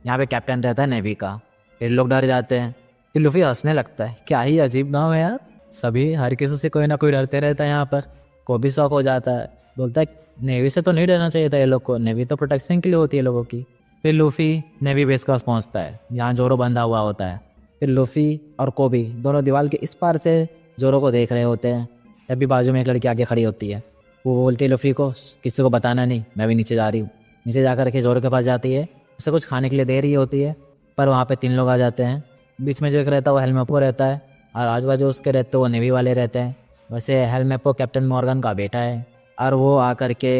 S1: यहाँ पे कैप्टन रहता है नेवी का। फिर लोग डर जाते हैं। फिर लुफी हंसने लगता है, क्या ही अजीब नाम है यार, सभी हर किसी से कोई ना कोई डरते रहता है यहाँ पर। कोबी शॉक हो जाता है, बोलता है नेवी से तो नहीं डरना चाहिए था ये लोग को, नेवी तो प्रोटेक्शन के लिए होती है लोगों की। फिर लुफी नेवी बेस के पास पहुँचता है जहाँ जोरो बंधा हुआ होता है। फिर लुफी और कोबी दोनों दीवार के इस पार से जोरो को देख रहे होते हैं। तभी बाजू में एक लड़की आगे खड़ी होती है। वो बोलती है लुफी को किसी को बताना नहीं, मैं भी नीचे जा रही हूँ। नीचे जाकर के जोरो के पास जाती है, उसे कुछ खाने के लिए दे रही होती है, पर वहाँ पे 3 लोग आ जाते हैं। बीच में जो एक रहता है वो हेलमेपो रहता है और आजू बाजू उसके रहते वो नेवी वाले रहते हैं। वैसे हेलमेपो कैप्टन मॉर्गन का बेटा है और वो आकर के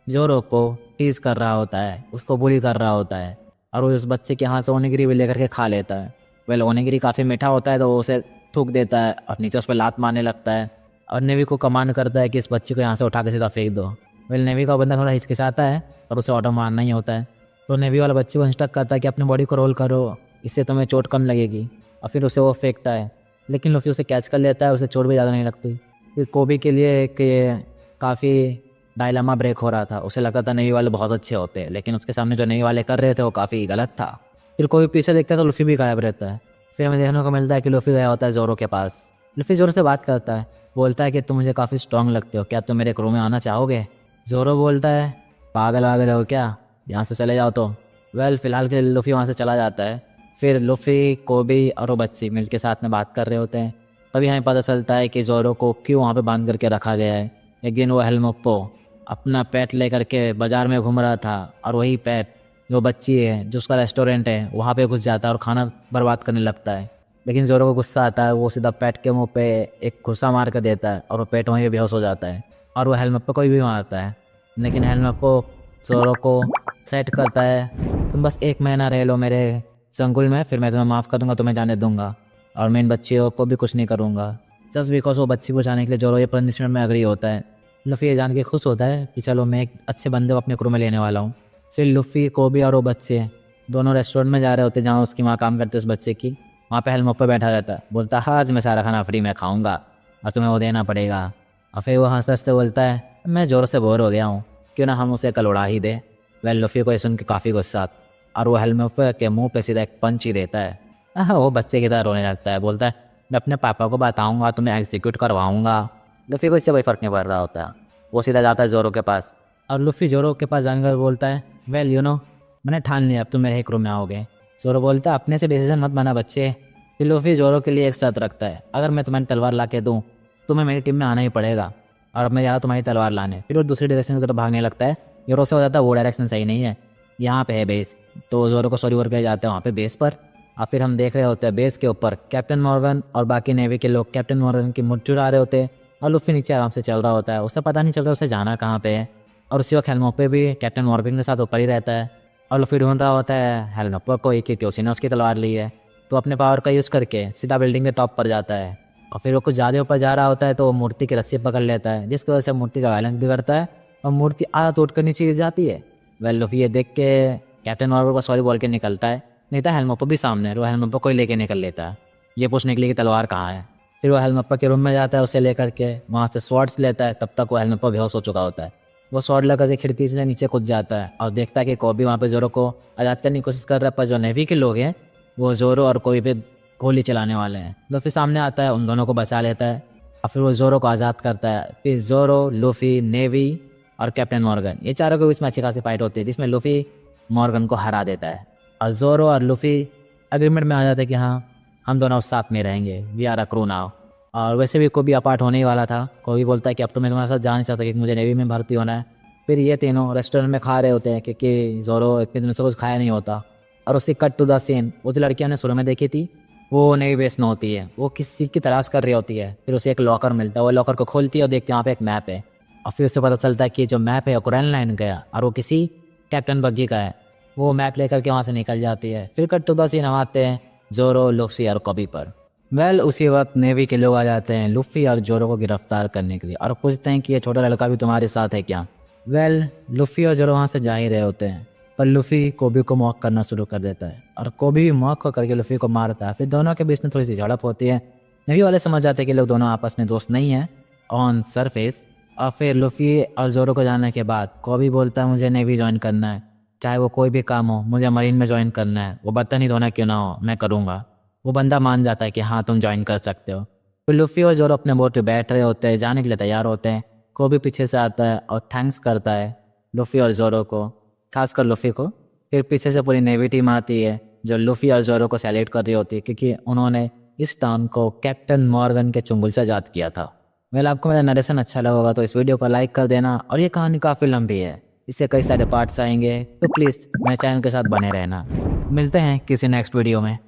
S1: जोरो को टीज कर रहा होता है, उसको बुली कर रहा होता है और वो उस बच्चे के हाथ से ओनिगिरी भी लेकर के खा लेता है। वेल ओनिगिरी काफ़ी मीठा होता है तो वो उसे थूक देता है और नीचे उस पर लात मारने लगता है और नेवी को कमांड करता है कि इस बच्चे को यहाँ से उठा के सीधा फेंक दो। वेल नेवी का बंदा थोड़ा हिचकिचाता है और उसे ऑटो मारना ही होता है। तो नेवी वाला बच्चे को इंस्ट्रक्ट करता है कि अपनी बॉडी को रोल करो, इससे तुम्हें चोट कम लगेगी। और फिर उसे वो फेंकता है, लेकिन लुफी उसे कैच कर लेता है, उसे चोट भी ज़्यादा नहीं लगती। फिर कोबी के लिए एक काफ़ी डायलेमा ब्रेक हो रहा था। उसे लगता था नेवी वाले बहुत अच्छे होते हैं, लेकिन उसके सामने जो नेवी वाले कर रहे थे वो काफ़ी गलत था। फिर कोबी पीछे देखता है तो लुफी भी गायब रहता है। फिर हमें देखने को मिलता है कि लुफी गया होता है जोरो के पास। लुफी जोरो से बात करता है, बोलता है कि तुम मुझे काफ़ी स्ट्रांग लगते हो, क्या तुम मेरे क्रू में आना चाहोगे। जोरो बोलता है पागल वागल हो क्या, यहाँ से चले जाओ तो। वेल फिलहाल के लिए लुफी वहाँ से चला जाता है। फिर लुफी कोबी और वो बच्ची मिल के साथ में बात कर रहे होते हैं। तभी हमें पता चलता है कि जोरो को क्यों वहाँ पे बांध करके रखा गया है। लेकिन वो हेलमेपो अपना पेट लेकर के बाज़ार में घूम रहा था और वही पेट जो बच्ची है जो उसका रेस्टोरेंट है वहाँ पे घुस जाता है और खाना बर्बाद करने लगता है। लेकिन जोरो को गुस्सा आता है, वो सीधा पेट के मुंह पे एक घुसा मार कर देता है और वो पेट वहीं पे बेहोश हो जाता है और वो हेलमेपो को भी मारता है। लेकिन हेलमेपो जोरो को थ्रेट करता है, तुम बस 1 महीना रह लो मेरे संकुल में, फिर मैं तुम्हें माफ़ कर दूंगा, तुम्हें जाने दूंगा और मैं इन बच्चियों को भी कुछ नहीं करूँगा। जस्ट बिकॉज वो बच्ची को जाने के लिए जोरो ये पनिशमेंट में अग्री होता है। लुफी ये जान के खुश होता है कि चलो मैं एक अच्छे बंदे को अपने क्रू में लेने वाला हूँ। फिर लुफी कोबी और वो बच्चे दोनों रेस्टोरेंट में जा रहे होते हैं जहाँ उसकी माँ काम करती है उस बच्चे की। वहाँ पे हेलमेपो बैठा रहता है, बोलता है आज मैं सारा खाना फ्री में खाऊंगा और तुम्हें वो देना पड़ेगा। और फिर वो हंसते हंसते बोलता है मैं जोर से बोर हो गया हूँ, क्यों ना हम उसे कल उड़ा ही दे। वेल लुफी को ये सुन के काफ़ी गुस्सा और वो हेलमेपो के मुंह पे सीधा एक पंच ही देता है। वो बच्चे की तरह रोने लगता है, बोलता है मैं अपने पापा को बताऊँगा, तुम्हें एग्जीक्यूट करवाऊँगा। लुफी को इससे कोई फ़र्क नहीं पड़ रहा होता है, वो सीधा जाता है जोरो के पास और लुफी जोरो के पास जाकर बोलता है वेल यू नो मैंने ठान लिया अब तुम मेरे क्रू में आओगे। जोरो बोलता है अपने से डिसीजन मत बना बच्चे। फिर लुफी जोरो के लिए एक शर्त रखता है, अगर मैं तुम्हारी तलवार ला के दूँ तुम्हें मेरी टीम में आना ही पड़ेगा और अब मैं जा रहा तुम्हारी तलवार लाने। फिर वो दूसरी डायरेक्शन की तरफ भागने लगता है। जोरो से हो जाता है वो डायरेक्शन सही नहीं है, यहाँ पे है बेस। तो जोरो को सॉरी वर्क कर जाते हैं वहाँ पे बेस पर और फिर हम देख रहे होते हैं बेस के ऊपर कैप्टन मॉर्गन और बाकी नेवी के लोग कैप्टन मॉर्गन की मुठ चुरा रहे होते हैं और लुफी नीचे आराम से चल रहा होता है। उसे पता नहीं चलता उसे जाना कहाँ पे है और उसी वक्त हेलमेपो भी कैप्टन मॉर्गन के साथ ऊपर ही रहता है और लुफी ढूंढ रहा होता है हेलमेपो को। एक क्योसी ने उसकी तलवार ली है तो अपने पावर का यूज़ करके सीधा बिल्डिंग के टॉप पर जाता है और फिर वो कुछ ज़्यादा ऊपर जा रहा होता है तो वो मूर्ति की रस्सी पकड़ लेता है जिसकी वजह से मूर्ति का बैलेंस बिगड़ता है और मूर्ति आधा टूट कर नीचे गिर जाती है। वेल लूफी ये देख के कैप्टन मॉर्गन को सॉरी बोल के निकलता है। नहीं तो हेलमप्पा भी सामने है, वो हेलमप्पा को ही लेके निकल लेता है ये पूछने के लिए कि तलवार कहाँ है। फिर वो हेलमप्पा के रूम में जाता है उसे लेकर के, वहाँ से स्वॉर्ड्स लेता है। तब तक वो हेलमप्पा बेहोश हो चुका होता है। वो स्वॉर्ड लेकर के खिड़की से नीचे कूद जाता है और देखता है कि कोबी वहाँ पे जोरो को आज़ाद करने की कोशिश कर रहा है, पर जो नेवी के लोग हैं वो जोरो और कोबी पे गोली चलाने वाले हैं। लूफी सामने आता है, उन दोनों को बचा लेता है और फिर वो जोरो को आज़ाद करता है। फिर जोरो, लूफी, नेवी और कैप्टन मॉर्गन ये चारों के बीच में अच्छी खासी फाइट होती है, जिसमें लूफी मॉर्गन को हरा देता है और जोरो और लूफी एग्रीमेंट में आ जाते हैं कि हाँ हम दोनों साथ में रहेंगे, we are a crew now. और वैसे भी कोबी अपार्ट होने ही वाला था। कोबी बोलता है कि अब तो मैं तुम्हारे साथ जा नहीं सकता, क्योंकि मुझे नेवी में भर्ती होना है। फिर ये तीनों रेस्टोरेंट में खा रहे होते हैं क्योंकि जोरो इतने दिनों से कुछ खाया नहीं होता। और उससे कट टू द सीन, वो जो लड़कियां ने शुरू में देखी थी वो नेवी बेस में होती है, वो किस चीज़ की तलाश कर रही होती है। फिर उसे एक लॉकर मिलता है, वो लॉकर को खोलती है और देखती है वहाँ पे एक मैप है। और फिर उसे पता चलता है कि जो मैप है ओक्राइन लाइन का और वो किसी कैप्टन बग्गी का है। वो मैप लेकर के वहाँ से निकल जाती है। फिर कट टू द सीन हम आते हैं जोरो, लूफी और कोबी पर। वेल उसी वक्त नेवी के लोग आ जाते हैं लूफी और जोरो को गिरफ्तार करने के लिए और पूछते हैं कि ये छोटा लड़का भी तुम्हारे साथ है क्या। वेल लूफी और जोरो वहाँ से जा ही रहे होते हैं, पर लूफी कोबी को मॉक करना शुरू कर देता है और कोबी भी मॉक को करके लूफी को मारता है। फिर दोनों के बीच में थोड़ी सी झड़प होती है। नेवी वाले समझ जाते हैं कि लोग दोनों आपस में दोस्त नहीं हैं ऑन सरफेस। और फिर लूफी और जोरो को जाने के बाद कोबी बोलता है मुझे नेवी ज्वाइन करना है, चाहे वो कोई भी काम हो, मुझे मरीन में ज्वाइन करना है, वो बर्तन ही धोना क्यों ना हो, मैं करूँगा। वो बंदा मान जाता है कि हाँ तुम ज्वाइन कर सकते हो। फिर लूफी और जोरो अपने बोट पे बैठ रहे होते हैं, जाने के लिए तैयार होते हैं। कोबी पीछे से आता है और थैंक्स करता है लूफी और जोरो को, खासकर लूफी को। फिर पीछे से पूरी नेवी टीम आती है जो लूफी और जोरो को सैल्यूट कर रही होती है, क्योंकि उन्होंने इस टाउन को कैप्टन मॉर्गन के चुंगल से आज़ाद किया था। वेल आपको मेरा नरेशन अच्छा लगा होगा तो इस वीडियो को लाइक कर देना। और ये कहानी काफ़ी लंबी है, इससे कई सारे पार्ट्स आएंगे, तो प्लीज़ मेरे चैनल के साथ बने रहना। मिलते हैं किसी नेक्स्ट वीडियो में।